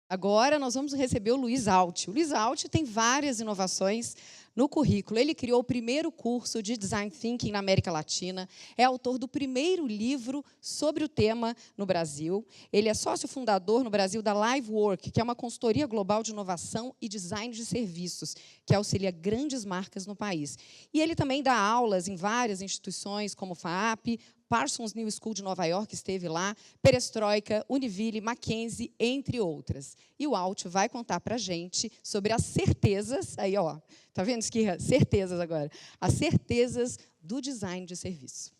Agora nós vamos receber o Luiz Alt. O Luiz Alt tem várias inovações no currículo. Ele criou o primeiro curso de Design Thinking na América Latina, é autor do primeiro livro sobre o tema no Brasil. Ele é sócio fundador no Brasil da LiveWork, que é uma consultoria global de inovação e design de serviços, que auxilia grandes marcas no país. E ele também dá aulas em várias instituições, como FAAP, Parsons New School de Nova York esteve lá, Perestroika, Univille, Mackenzie, entre outras. E o Alt vai contar para a gente sobre as certezas, aí, ó, tá vendo, Esquirra? Certezas agora. As certezas do design de serviço.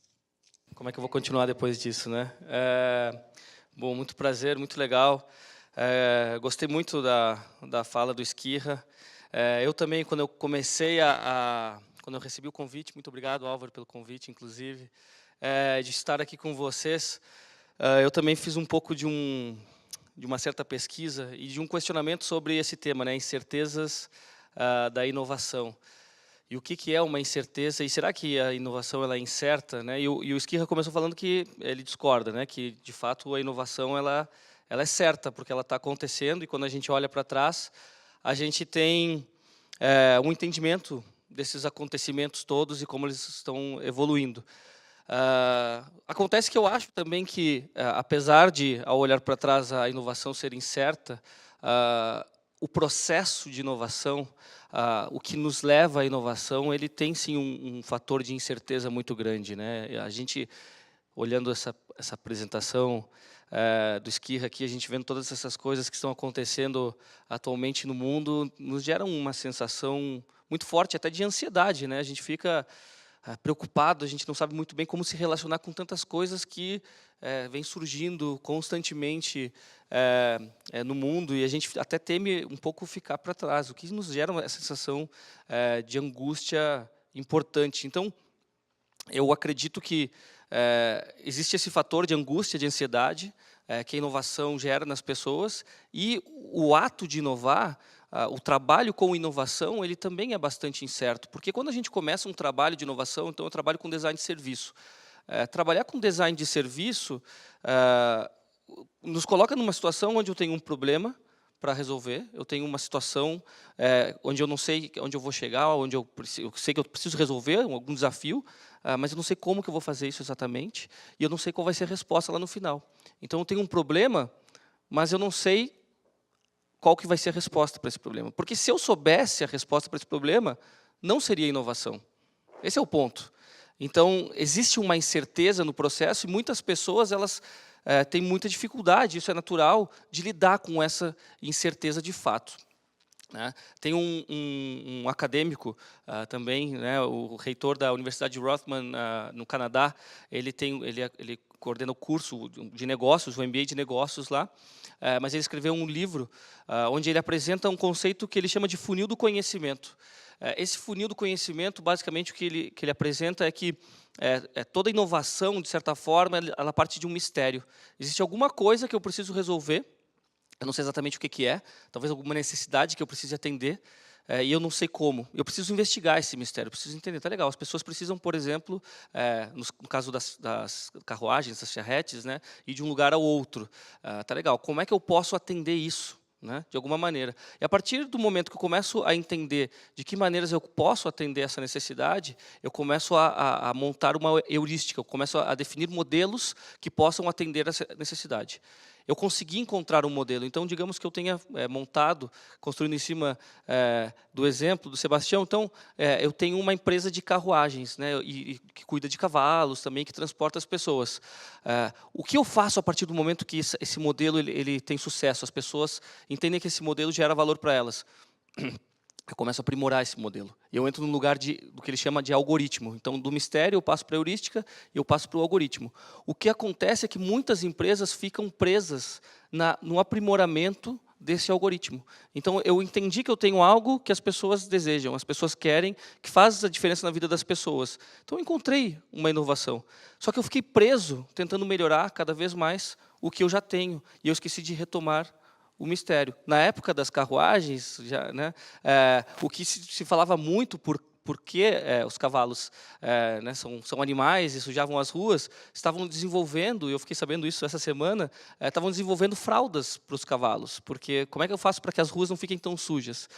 Como é que eu vou continuar depois disso, né? Bom, muito prazer, muito legal. Gostei muito da fala do Esquirra. Eu também, quando eu comecei quando eu recebi o convite, muito obrigado, Álvaro, pelo convite, inclusive, de estar aqui com vocês, eu também fiz um pouco de uma certa pesquisa e de um questionamento sobre esse tema, né, incertezas da inovação. E o que é uma incerteza? E será que a inovação ela é incerta? Né? E o Esquirra começou falando que ele discorda, né, que, de fato, a inovação ela é certa, porque ela está acontecendo, e quando a gente olha para trás, a gente tem um entendimento desses acontecimentos todos e como eles estão evoluindo. Acontece que eu acho também que, apesar de, ao olhar para trás, a inovação ser incerta, o processo de inovação, o que nos leva à inovação, ele tem sim um fator de incerteza muito grande, né? A gente, olhando essa apresentação do Esquirra aqui, a gente vendo todas essas coisas que estão acontecendo atualmente no mundo, nos gera uma sensação muito forte, até de ansiedade, né? A gente fica preocupado, a gente não sabe muito bem como se relacionar com tantas coisas que vêm surgindo constantemente no mundo, e a gente até teme um pouco ficar para trás, o que nos gera uma sensação de angústia importante. Então, eu acredito que existe esse fator de angústia, de ansiedade, que a inovação gera nas pessoas, e o ato de inovar, o trabalho com inovação, ele também é bastante incerto, porque quando a gente começa um trabalho de inovação, então eu trabalho com design de serviço. Trabalhar com design de serviço nos coloca numa situação onde eu tenho um problema para resolver, eu tenho uma situação onde eu não sei onde eu vou chegar, onde eu sei que eu preciso resolver algum desafio, mas eu não sei como que eu vou fazer isso exatamente, e eu não sei qual vai ser a resposta lá no final. Então, eu tenho um problema, mas eu não sei qual que vai ser a resposta para esse problema. Porque se eu soubesse a resposta para esse problema, não seria inovação. Esse é o ponto. Então, existe uma incerteza no processo e muitas pessoas elas têm muita dificuldade, isso é natural, de lidar com essa incerteza de fato. Né? Tem um acadêmico também, né, o reitor da Universidade de Rothman, no Canadá, ele coordena o curso de negócios, o MBA de negócios lá, mas ele escreveu um livro onde ele apresenta um conceito que ele chama de funil do conhecimento. Esse funil do conhecimento, basicamente, o que ele apresenta é que toda inovação, de certa forma, ela parte de um mistério. Existe alguma coisa que eu preciso resolver, eu não sei exatamente o que é, talvez alguma necessidade que eu precise atender, e eu não sei como. Eu preciso investigar esse mistério, eu preciso entender. Tá legal, as pessoas precisam, por exemplo, no caso das carruagens, das charretes, né, ir de um lugar ao outro. Tá legal, como é que eu posso atender isso? Né, de alguma maneira. E a partir do momento que eu começo a entender de que maneiras eu posso atender essa necessidade, eu começo a montar uma heurística, eu começo a definir modelos que possam atender essa necessidade. Eu consegui encontrar um modelo, então, digamos que eu tenha montado, construindo em cima do exemplo do Sebastião, então, eu tenho uma empresa de carruagens, né, e que cuida de cavalos também, que transporta as pessoas. O que eu faço a partir do momento que esse modelo ele tem sucesso, as pessoas entendem que esse modelo gera valor para elas? Eu começo a aprimorar esse modelo. Eu entro no lugar do que ele chama de algoritmo. Então, do mistério, eu passo para a heurística e eu passo para o algoritmo. O que acontece é que muitas empresas ficam presas no aprimoramento desse algoritmo. Então, eu entendi que eu tenho algo que as pessoas desejam, as pessoas querem, que faz a diferença na vida das pessoas. Então, eu encontrei uma inovação. Só que eu fiquei preso, tentando melhorar cada vez mais o que eu já tenho. E eu esqueci de retomar o mistério. Na época das carruagens, já, né, o que se falava muito por porque os cavalos né, são animais e sujavam as ruas, estavam desenvolvendo, e eu fiquei sabendo isso essa semana, estavam desenvolvendo fraldas para os cavalos, porque como é que eu faço para que as ruas não fiquem tão sujas?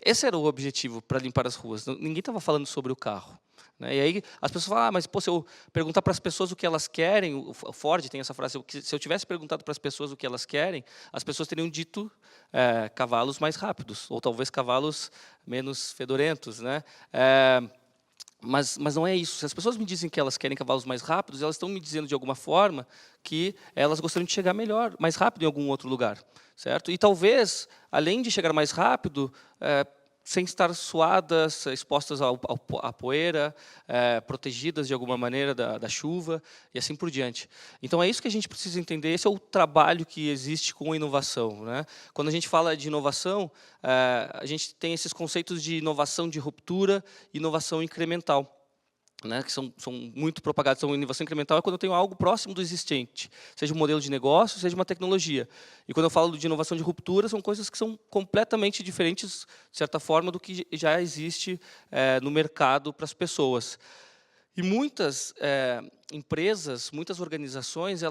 Esse era o objetivo para limpar as ruas, ninguém estava falando sobre o carro. Né? E aí as pessoas falam, mas pô, se eu perguntar para as pessoas o que elas querem, o Ford tem essa frase, se eu tivesse perguntado para as pessoas o que elas querem, as pessoas teriam dito cavalos mais rápidos, ou talvez cavalos menos fedorentos. Né? Mas não é isso. Se as pessoas me dizem que elas querem cavalos mais rápidos, elas estão me dizendo de alguma forma que elas gostariam de chegar melhor, mais rápido em algum outro lugar. Certo? E talvez, além de chegar mais rápido, sem estar suadas, expostas à poeira, protegidas de alguma maneira da chuva, e assim por diante. Então, é isso que a gente precisa entender, esse é o trabalho que existe com a inovação. Né? Quando a gente fala de inovação, a gente tem esses conceitos de inovação de ruptura e inovação incremental. Né, que são muito propagados. Então, inovação incremental é quando eu tenho algo próximo do existente, seja um modelo de negócio, seja uma tecnologia. E quando eu falo de inovação de ruptura, são coisas que são completamente diferentes, de certa forma, do que já existe no mercado para as pessoas. E muitas empresas, muitas organizações,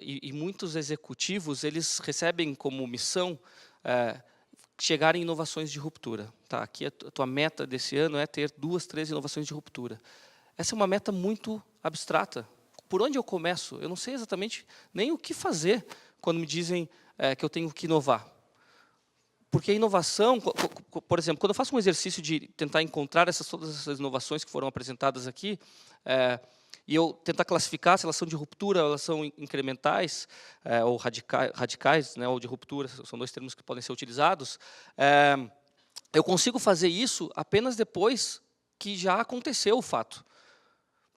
e muitos executivos, eles recebem como missão chegar em inovações de ruptura. Tá, aqui a tua meta desse ano é ter 2, 3 inovações de ruptura. Essa é uma meta muito abstrata. Por onde eu começo? Eu não sei exatamente nem o que fazer quando me dizem que eu tenho que inovar. Porque a inovação, por exemplo, quando eu faço um exercício de tentar encontrar todas essas inovações que foram apresentadas aqui, e eu tentar classificar se elas são de ruptura, ou elas são incrementais, ou radicais, né, ou de ruptura, são 2 termos que podem ser utilizados, eu consigo fazer isso apenas depois que já aconteceu o fato.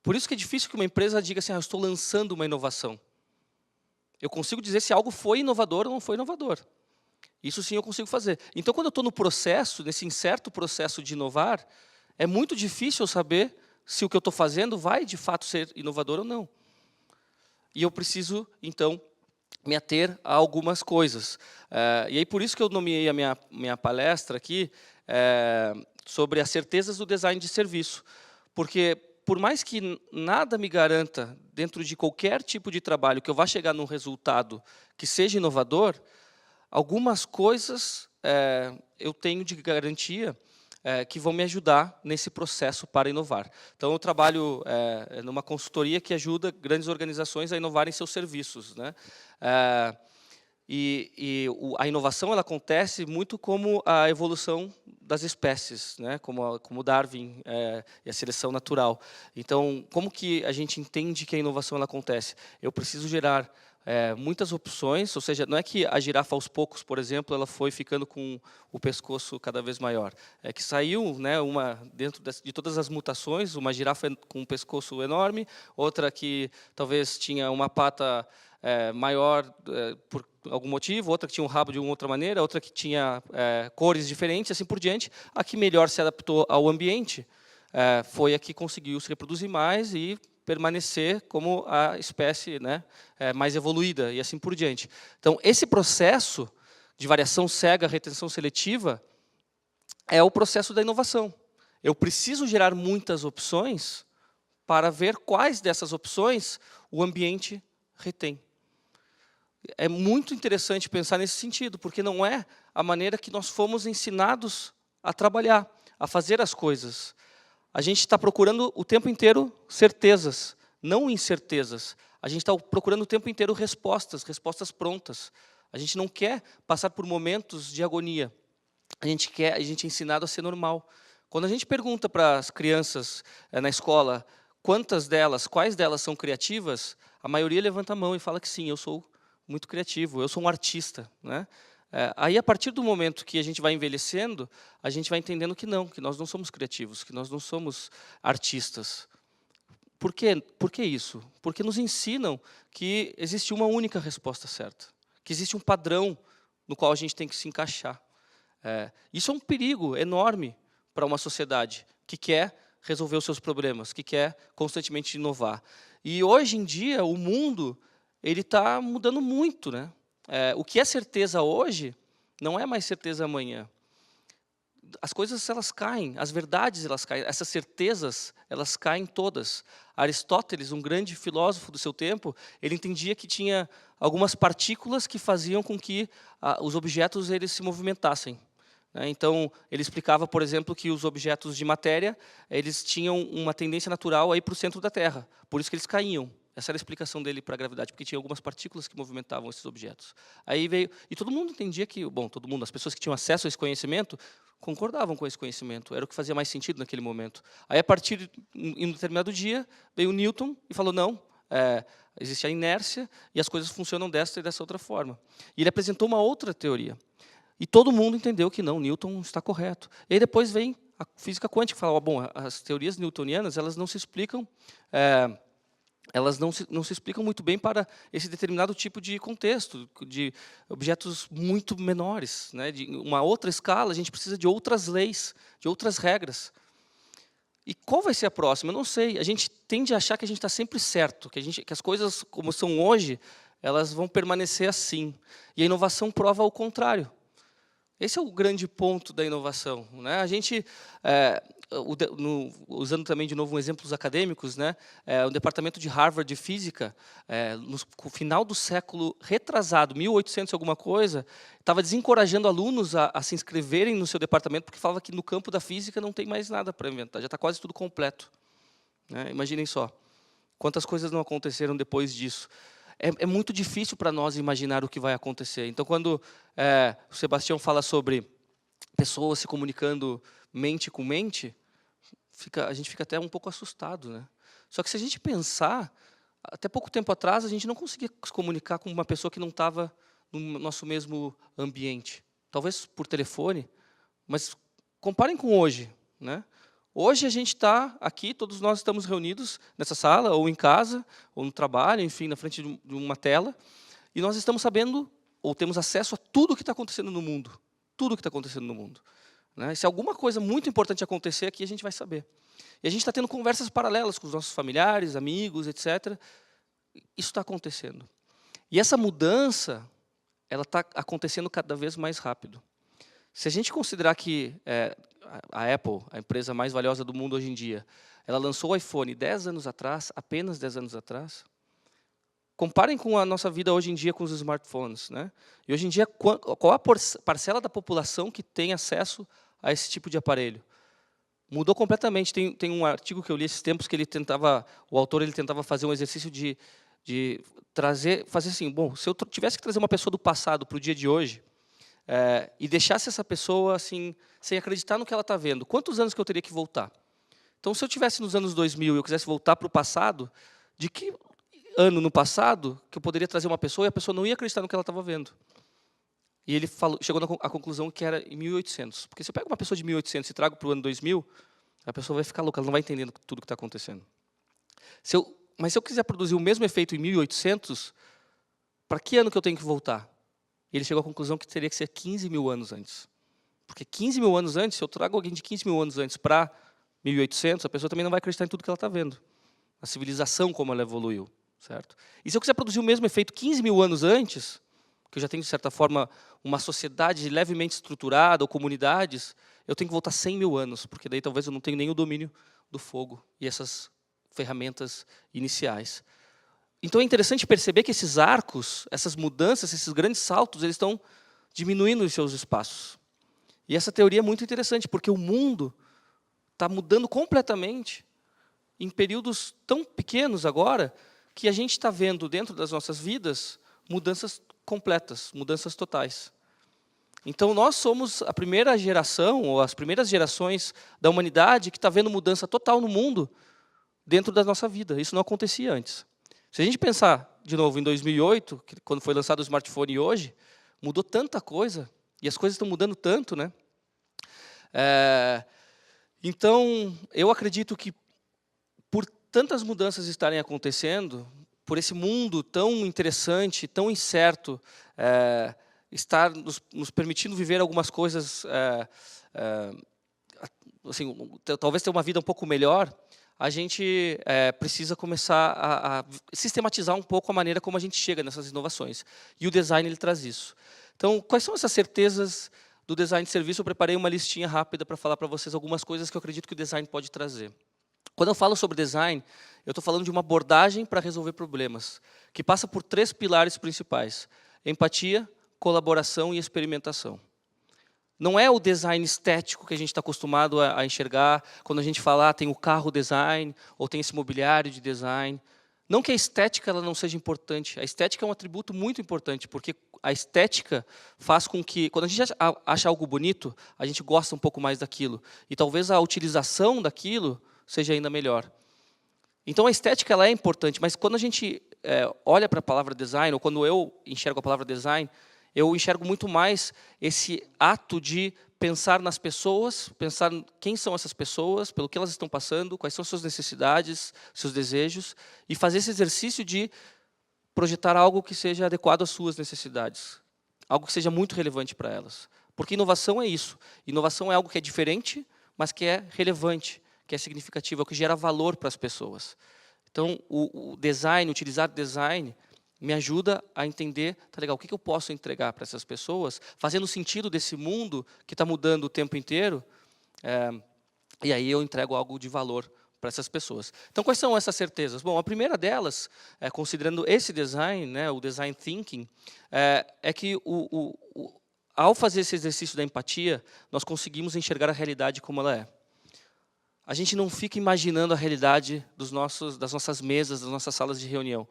Por isso que é difícil que uma empresa diga assim, eu estou lançando uma inovação. Eu consigo dizer se algo foi inovador ou não foi inovador. Isso sim eu consigo fazer. Então, quando eu estou no processo, nesse incerto processo de inovar, é muito difícil eu saber se o que eu estou fazendo vai, de fato, ser inovador ou não. E eu preciso, então, me ater a algumas coisas. E aí, por isso que eu nomeei a minha palestra aqui sobre as certezas do design de serviço. Porque, por mais que nada me garanta, dentro de qualquer tipo de trabalho, que eu vá chegar num resultado que seja inovador, algumas coisas eu tenho de garantia que vão me ajudar nesse processo para inovar. Então, eu trabalho numa consultoria que ajuda grandes organizações a inovarem seus serviços. Né? A inovação ela acontece muito como a evolução das espécies, né? como Darwin e a seleção natural. Então, como que a gente entende que a inovação ela acontece? Eu preciso gerar muitas opções, ou seja, não é que a girafa aos poucos, por exemplo, ela foi ficando com o pescoço cada vez maior. É que saiu, né, dentro de todas as mutações, uma girafa com um pescoço enorme, outra que talvez tinha uma pata maior por algum motivo, outra que tinha um rabo de uma outra maneira, outra que tinha cores diferentes, assim por diante. A que melhor se adaptou ao ambiente foi a que conseguiu se reproduzir mais e permanecer como a espécie, né, mais evoluída, e assim por diante. Então, esse processo de variação cega, retenção seletiva, é o processo da inovação. Eu preciso gerar muitas opções para ver quais dessas opções o ambiente retém. É muito interessante pensar nesse sentido, porque não é a maneira que nós fomos ensinados a trabalhar, a fazer as coisas. A gente está procurando o tempo inteiro certezas, não incertezas. A gente está procurando o tempo inteiro respostas prontas. A gente não quer passar por momentos de agonia. A gente é ensinado a ser normal. Quando a gente pergunta para as crianças na escola quais delas são criativas, a maioria levanta a mão e fala que sim, eu sou muito criativo, eu sou um artista. Né? Aí, a partir do momento que a gente vai envelhecendo, a gente vai entendendo que nós não somos criativos, que nós não somos artistas. Por quê? Por que isso? Porque nos ensinam que existe uma única resposta certa, que existe um padrão no qual a gente tem que se encaixar. Isso é um perigo enorme para uma sociedade que quer resolver os seus problemas, que quer constantemente inovar. E, hoje em dia, o mundo está mudando muito. Né? O que é certeza hoje não é mais certeza amanhã. as coisas elas caem, as verdades elas caem, essas certezas elas caem todas. Aristóteles, um grande filósofo do seu tempo, ele entendia que tinha algumas partículas que faziam com que os objetos eles se movimentassem. Então, ele explicava, por exemplo, que os objetos de matéria eles tinham uma tendência natural a ir para o centro da Terra, por isso que eles caíam. Essa era a explicação dele para a gravidade, porque tinha algumas partículas que movimentavam esses objetos. Aí veio, e todo mundo entendia que, bom, todo mundo, as pessoas que tinham acesso a esse conhecimento, concordavam com esse conhecimento, era o que fazia mais sentido naquele momento. Aí, a partir de um determinado dia, veio Newton e falou, não, existe a inércia e as coisas funcionam dessa e dessa outra forma. E ele apresentou uma outra teoria. E todo mundo entendeu que não, Newton está correto. E aí depois vem a física quântica, que fala, bom, as teorias newtonianas elas não se explicam, elas não se explicam muito bem para esse determinado tipo de contexto, de objetos muito menores, né? De uma outra escala, a gente precisa de outras leis, de outras regras. E qual vai ser a próxima? Eu não sei. A gente tende a achar que a gente está sempre certo, que as coisas como são hoje, elas vão permanecer assim. E a inovação prova o contrário. Esse é o grande ponto da inovação, né? A gente, usando também de novo exemplos acadêmicos, né? O departamento de Harvard de física, no final do século retrasado, 1800 alguma coisa, estava desencorajando alunos a se inscreverem no seu departamento porque falava que no campo da física não tem mais nada para inventar, já está quase tudo completo, né? Imaginem só, quantas coisas não aconteceram depois disso. É muito difícil para nós imaginar o que vai acontecer. Então, quando o Sebastião fala sobre pessoas se comunicando mente com mente, a gente fica até um pouco assustado, né? Só que se a gente pensar, até pouco tempo atrás, a gente não conseguia se comunicar com uma pessoa que não estava no nosso mesmo ambiente. Talvez por telefone, mas comparem com hoje, né? Hoje a gente está aqui, todos nós estamos reunidos nessa sala, ou em casa, ou no trabalho, enfim, na frente de uma tela, e nós estamos sabendo, ou temos acesso a tudo o que está acontecendo no mundo. Tudo o que está acontecendo no mundo, né? Se alguma coisa muito importante acontecer aqui, a gente vai saber. E a gente está tendo conversas paralelas com os nossos familiares, amigos, etc. Isso está acontecendo. E essa mudança, ela está acontecendo cada vez mais rápido. Se a gente considerar que a Apple, a empresa mais valiosa do mundo hoje em dia, ela lançou o iPhone 10 anos atrás, apenas 10 anos atrás, comparem com a nossa vida hoje em dia com os smartphones, né? E hoje em dia, qual a parcela da população que tem acesso a esse tipo de aparelho? Mudou completamente. Tem um artigo que eu li esses tempos que o autor ele tentava fazer um exercício de fazer assim, bom, se eu tivesse que trazer uma pessoa do passado para o dia de hoje, e deixasse essa pessoa assim, sem acreditar no que ela está vendo, quantos anos que eu teria que voltar? Então, se eu estivesse nos anos 2000 e eu quisesse voltar para o passado, de que ano no passado que eu poderia trazer uma pessoa e a pessoa não ia acreditar no que ela estava vendo? E ele chegou à conclusão que era em 1800. Porque se eu pego uma pessoa de 1800 e trago para o ano 2000, a pessoa vai ficar louca, ela não vai entendendo tudo o que está acontecendo. Mas se eu quiser produzir o mesmo efeito em 1800, para que ano que eu tenho que voltar? E ele chegou à conclusão que teria que ser 15 mil anos antes. Porque 15 mil anos antes, se eu trago alguém de 15 mil anos antes para 1800, a pessoa também não vai acreditar em tudo que ela está vendo. A civilização, como ela evoluiu. Certo? E se eu quiser produzir o mesmo efeito 15 mil anos antes, que eu já tenho, de certa forma, uma sociedade levemente estruturada, ou comunidades, eu tenho que voltar 100 mil anos, porque daí talvez eu não tenha nem o domínio do fogo e essas ferramentas iniciais. Então é interessante perceber que esses arcos, essas mudanças, esses grandes saltos, eles estão diminuindo os seus espaços. E essa teoria é muito interessante, porque o mundo está mudando completamente em períodos tão pequenos agora, que a gente está vendo dentro das nossas vidas mudanças completas, mudanças totais. Então, nós somos a primeira geração, ou as primeiras gerações da humanidade que está vendo mudança total no mundo dentro da nossa vida. Isso não acontecia antes. Se a gente pensar, de novo, em 2008, quando foi lançado o smartphone e hoje, mudou tanta coisa, e as coisas estão mudando tanto, né? Então, eu acredito que, por tantas mudanças estarem acontecendo, por esse mundo tão interessante, tão incerto, estar nos permitindo viver algumas coisas, assim, talvez ter uma vida um pouco melhor, a gente precisa começar a sistematizar um pouco a maneira como a gente chega nessas inovações. E o design ele traz isso. Então, quais são essas certezas do design de serviço, eu preparei uma listinha rápida para falar para vocês algumas coisas que eu acredito que o design pode trazer. Quando eu falo sobre design, eu estou falando de uma abordagem para resolver problemas, que passa por 3 pilares principais: empatia, colaboração e experimentação. Não é o design estético que a gente está acostumado a enxergar, quando a gente fala, tem o carro design, ou tem esse mobiliário de design. Não que a estética ela não seja importante, a estética é um atributo muito importante, porque a estética faz com que, quando a gente acha algo bonito, a gente gosta um pouco mais daquilo. E talvez a utilização daquilo seja ainda melhor. Então a estética ela é importante, mas quando a gente olha para a palavra design, ou quando eu enxergo a palavra design, eu enxergo muito mais esse ato de pensar nas pessoas, pensar quem são essas pessoas, pelo que elas estão passando, quais são suas necessidades, seus desejos, e fazer esse exercício de projetar algo que seja adequado às suas necessidades, algo que seja muito relevante para elas. Porque inovação é isso. Inovação é algo que é diferente, mas que é relevante, que é significativo, é o que gera valor para as pessoas. Então, o design, utilizar design, me ajuda a entender, tá legal, o que eu posso entregar para essas pessoas, fazendo sentido desse mundo que está mudando o tempo inteiro, e aí eu entrego algo de valor para essas pessoas. Então, quais são essas certezas? Bom, a primeira delas, considerando esse design, né, o design thinking, é que ao fazer esse exercício da empatia, nós conseguimos enxergar a realidade como ela é. A gente não fica imaginando a realidade das nossas mesas, das nossas salas de reunião.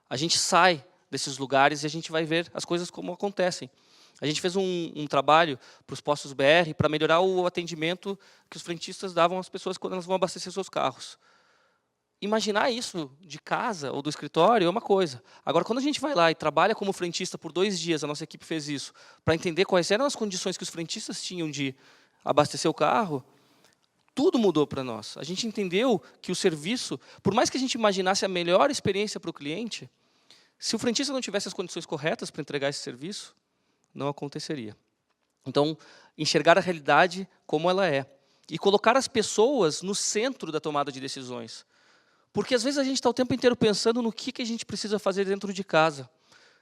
A gente sai desses lugares e a gente vai ver as coisas como acontecem. A gente fez um trabalho para os postos BR para melhorar o atendimento que os frentistas davam às pessoas quando elas vão abastecer seus carros. Imaginar isso de casa ou do escritório é uma coisa. Agora, quando a gente vai lá e trabalha como frentista por 2 dias, a nossa equipe fez isso, para entender quais eram as condições que os frentistas tinham de abastecer o carro, tudo mudou para nós. A gente entendeu que o serviço, por mais que a gente imaginasse a melhor experiência para o cliente, se o frentista não tivesse as condições corretas para entregar esse serviço, não aconteceria. Então, enxergar a realidade como ela é. E colocar as pessoas no centro da tomada de decisões. Porque, às vezes, a gente está o tempo inteiro pensando no que a gente precisa fazer dentro de casa.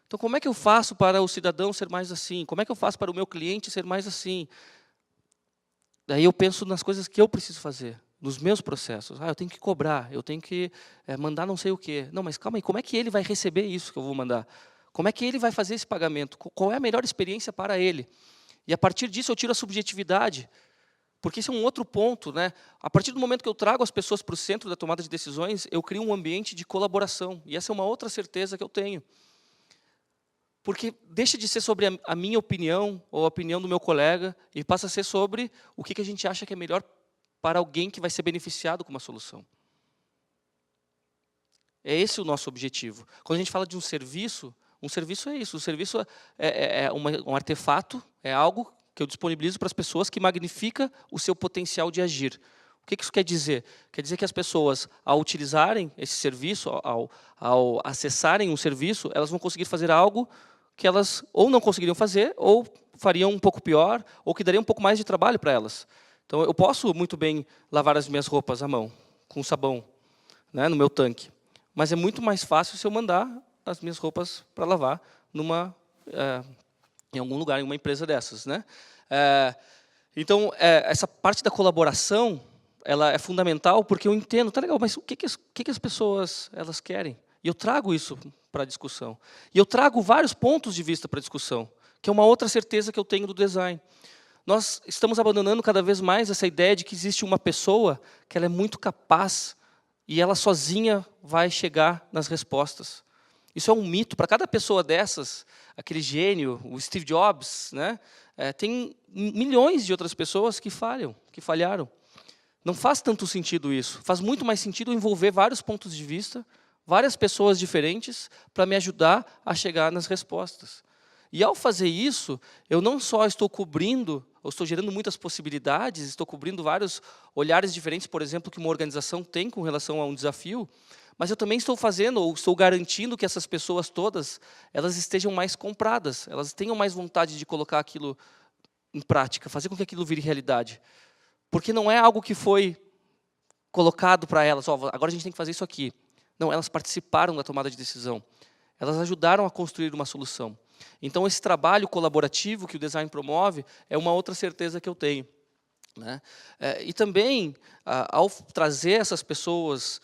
Então, como é que eu faço para o cidadão ser mais assim? Como é que eu faço para o meu cliente ser mais assim? Daí eu penso nas coisas que eu preciso fazer, nos meus processos. Eu tenho que cobrar, eu tenho que mandar não sei o quê. Não, mas calma aí, como é que ele vai receber isso que eu vou mandar? Como é que ele vai fazer esse pagamento? Qual é a melhor experiência para ele? E, a partir disso, eu tiro a subjetividade. Porque esse é um outro ponto, né? A partir do momento que eu trago as pessoas para o centro da tomada de decisões, eu crio um ambiente de colaboração. E essa é uma outra certeza que eu tenho. Porque deixa de ser sobre a minha opinião ou a opinião do meu colega e passa a ser sobre o que a gente acha que é melhor para alguém que vai ser beneficiado com uma solução. É esse o nosso objetivo. Quando a gente fala de um serviço é isso. Um serviço é um artefato, é algo que eu disponibilizo para as pessoas que magnifica o seu potencial de agir. O que isso quer dizer? Quer dizer que as pessoas, ao utilizarem esse serviço, ao acessarem um serviço, elas vão conseguir fazer algo que elas ou não conseguiriam fazer, ou fariam um pouco pior, ou que daria um pouco mais de trabalho para elas. Então, eu posso muito bem lavar as minhas roupas à mão, com sabão, né, no meu tanque. Mas é muito mais fácil se eu mandar as minhas roupas para lavar em algum lugar, em uma empresa dessas, né? Então, essa parte da colaboração, ela é fundamental, porque eu entendo, tá legal, mas o que as pessoas elas querem? E eu trago isso para a discussão. E eu trago vários pontos de vista para a discussão, que é uma outra certeza que eu tenho do design. Nós estamos abandonando cada vez mais essa ideia de que existe uma pessoa que ela é muito capaz e ela sozinha vai chegar nas respostas. Isso é um mito. Para cada pessoa dessas, aquele gênio, o Steve Jobs, né, tem milhões de outras pessoas que falharam. Não faz tanto sentido isso. Faz muito mais sentido envolver vários pontos de vista, várias pessoas diferentes, para me ajudar a chegar nas respostas. E, ao fazer isso, eu não só estou cobrindo, ou estou gerando muitas possibilidades, estou cobrindo vários olhares diferentes, por exemplo, que uma organização tem com relação a um desafio, mas eu também estou fazendo, ou estou garantindo que essas pessoas todas, elas estejam mais compradas, elas tenham mais vontade de colocar aquilo em prática, fazer com que aquilo vire realidade. Porque não é algo que foi colocado para elas, agora a gente tem que fazer isso aqui. Não, elas participaram da tomada de decisão. Elas ajudaram a construir uma solução. Então, esse trabalho colaborativo que o design promove é uma outra certeza que eu tenho, né? E também, ao trazer essas pessoas,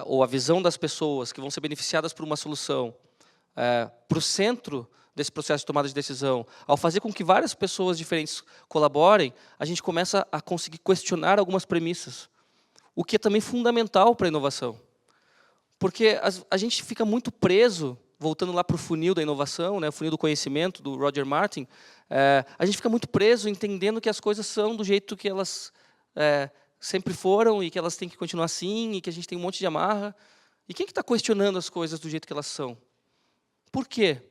ou a visão das pessoas que vão ser beneficiadas por uma solução, para o centro desse processo de tomada de decisão, ao fazer com que várias pessoas diferentes colaborem, a gente começa a conseguir questionar algumas premissas, o que é também fundamental para a inovação. Porque a gente fica muito preso, voltando lá para o funil da inovação, né, o funil do conhecimento, do Roger Martin, a gente fica muito preso entendendo que as coisas são do jeito que elas sempre foram e que elas têm que continuar assim e que a gente tem um monte de amarra. E quem que está questionando as coisas do jeito que elas são? Por quê?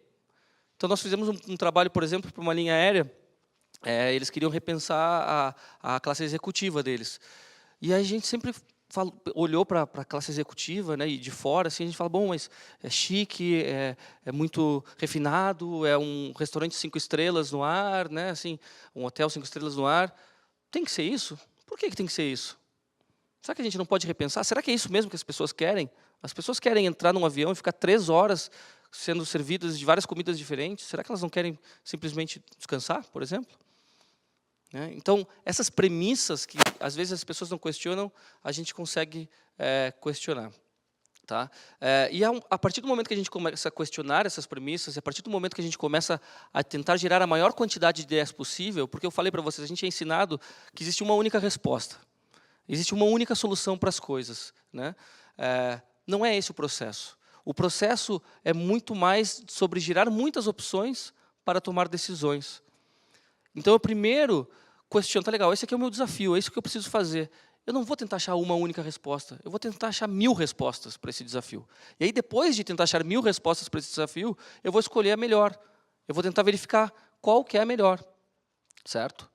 Então, nós fizemos um trabalho, por exemplo, para uma linha aérea, eles queriam repensar a classe executiva deles. E a gente sempre olhou para a classe executiva, né, e de fora, assim, a gente fala, bom, mas é chique, é muito refinado, é um restaurante 5 estrelas no ar, né, assim, um hotel 5 estrelas no ar. Tem que ser isso? Por que tem que ser isso? Será que a gente não pode repensar? Será que é isso mesmo que as pessoas querem? As pessoas querem entrar num avião e ficar 3 horas sendo servidas de várias comidas diferentes? Será que elas não querem simplesmente descansar, por exemplo? Então, essas premissas que, às vezes, as pessoas não questionam, a gente consegue questionar. Tá? E a partir do momento que a gente começa a questionar essas premissas, a partir do momento que a gente começa a tentar gerar a maior quantidade de ideias possível, porque eu falei para vocês, a gente é ensinado que existe uma única resposta, existe uma única solução para as coisas, né? Não é esse o processo. O processo é muito mais sobre gerar muitas opções para tomar decisões. Então, eu primeiro questiono, tá legal, esse aqui é o meu desafio, é isso que eu preciso fazer. Eu não vou tentar achar uma única resposta, eu vou tentar achar 1000 respostas para esse desafio. E aí, depois de tentar achar 1000 respostas para esse desafio, eu vou escolher a melhor. Eu vou tentar verificar qual que é a melhor, certo?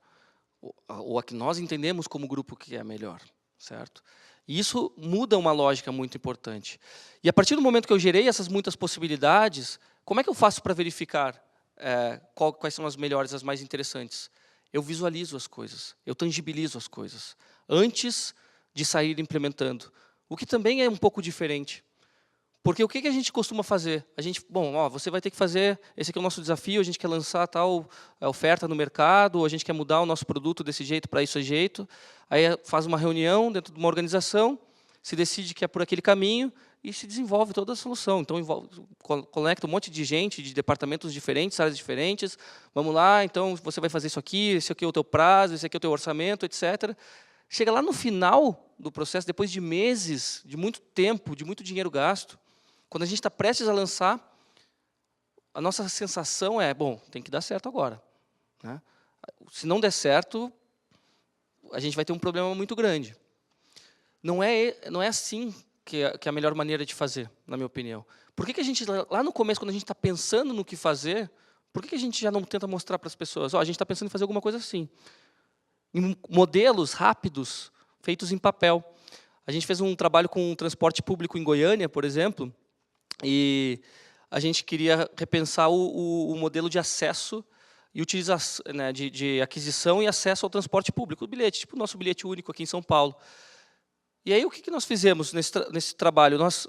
Ou a que nós entendemos como grupo que é a melhor, certo? E isso muda uma lógica muito importante. E a partir do momento que eu gerei essas muitas possibilidades, como é que eu faço para verificar quais são as melhores, as mais interessantes? Eu visualizo as coisas, eu tangibilizo as coisas, antes de sair implementando. O que também é um pouco diferente. Porque o que a gente costuma fazer? A gente, bom, você vai ter que fazer, esse aqui é o nosso desafio, a gente quer lançar tal oferta no mercado, ou a gente quer mudar o nosso produto desse jeito para esse jeito. Aí faz uma reunião dentro de uma organização, se decide que é por aquele caminho e se desenvolve toda a solução. Então, conecta um monte de gente, de departamentos diferentes, áreas diferentes. Vamos lá, então você vai fazer isso aqui, esse aqui é o teu prazo, esse aqui é o teu orçamento, etc. Chega lá no final do processo, depois de meses, de muito tempo, de muito dinheiro gasto, quando a gente está prestes a lançar, a nossa sensação é, bom, tem que dar certo agora, né? Se não der certo, a gente vai ter um problema muito grande. Não é assim que é a melhor maneira de fazer, na minha opinião. Por que a gente, lá no começo, quando a gente está pensando no que fazer, por que a gente já não tenta mostrar para as pessoas? A gente está pensando em fazer alguma coisa assim. Em modelos rápidos, feitos em papel. A gente fez um trabalho com o transporte público em Goiânia, por exemplo, e a gente queria repensar o modelo de acesso e utilização, né, de aquisição e acesso ao transporte público, o bilhete, tipo o nosso bilhete único aqui em São Paulo. E aí, o que nós fizemos nesse trabalho? Nós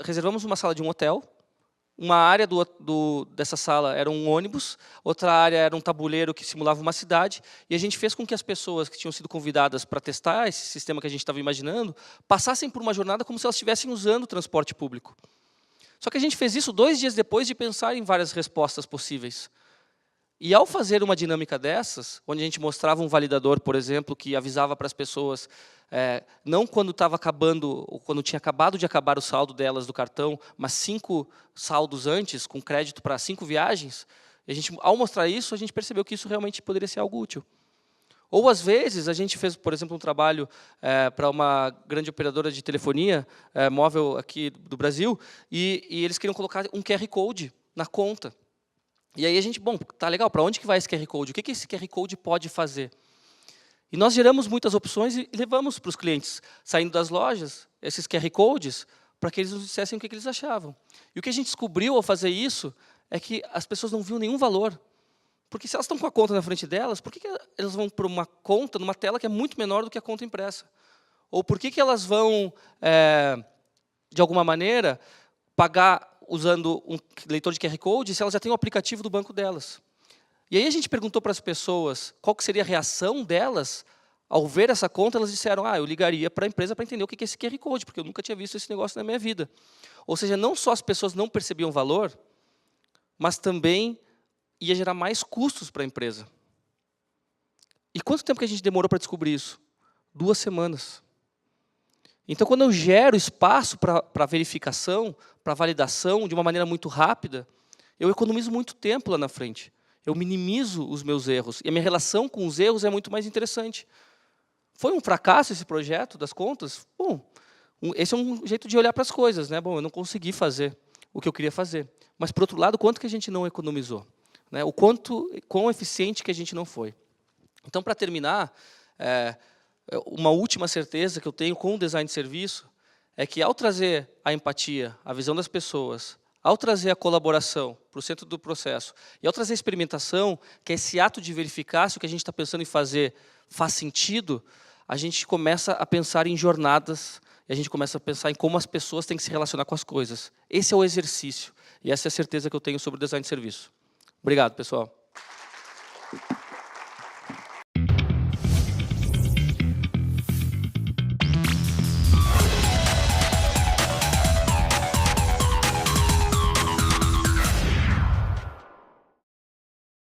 reservamos uma sala de um hotel, uma área dessa sala era um ônibus, outra área era um tabuleiro que simulava uma cidade, e a gente fez com que as pessoas que tinham sido convidadas para testar esse sistema que a gente estava imaginando, passassem por uma jornada como se elas estivessem usando o transporte público. Só que a gente fez isso 2 dias depois de pensar em várias respostas possíveis. E ao fazer uma dinâmica dessas, onde a gente mostrava um validador, por exemplo, que avisava para as pessoas, não quando estava acabando, ou quando tinha acabado de acabar o saldo delas do cartão, mas 5 saldos antes, com crédito para 5 viagens, a gente, ao mostrar isso, a gente percebeu que isso realmente poderia ser algo útil. Ou, às vezes, a gente fez, por exemplo, um trabalho para uma grande operadora de telefonia móvel aqui do Brasil, e eles queriam colocar um QR Code na conta. E aí a gente, bom, tá legal, para onde que vai esse QR Code? O que esse QR Code pode fazer? E nós geramos muitas opções e levamos para os clientes, saindo das lojas, esses QR Codes, para que eles nos dissessem o que eles achavam. E o que a gente descobriu ao fazer isso é que as pessoas não viam nenhum valor. Porque se elas estão com a conta na frente delas, por que elas vão para uma conta numa tela que é muito menor do que a conta impressa? Ou por que elas vão, de alguma maneira, pagar usando um leitor de QR Code se elas já têm o aplicativo do banco delas. E aí a gente perguntou para as pessoas qual que seria a reação delas ao ver essa conta. Elas disseram, eu ligaria para a empresa para entender o que é esse QR Code, porque eu nunca tinha visto esse negócio na minha vida. Ou seja, não só as pessoas não percebiam valor, mas também ia gerar mais custos para a empresa. E quanto tempo que a gente demorou para descobrir isso? 2 semanas. Então, quando eu gero espaço para verificação, para validação, de uma maneira muito rápida, eu economizo muito tempo lá na frente. Eu minimizo os meus erros. E a minha relação com os erros é muito mais interessante. Foi um fracasso esse projeto das contas? Bom, esse é um jeito de olhar para as coisas, né? Bom, eu não consegui fazer o que eu queria fazer. Mas, por outro lado, quanto que a gente não economizou? Né? Quão eficiente que a gente não foi. Então, para terminar, uma última certeza que eu tenho com o design de serviço é que, ao trazer a empatia, a visão das pessoas, ao trazer a colaboração para o centro do processo, e ao trazer a experimentação, que é esse ato de verificar se o que a gente está pensando em fazer faz sentido, a gente começa a pensar em jornadas, e a gente começa a pensar em como as pessoas têm que se relacionar com as coisas. Esse é o exercício, e essa é a certeza que eu tenho sobre o design de serviço. Obrigado, pessoal.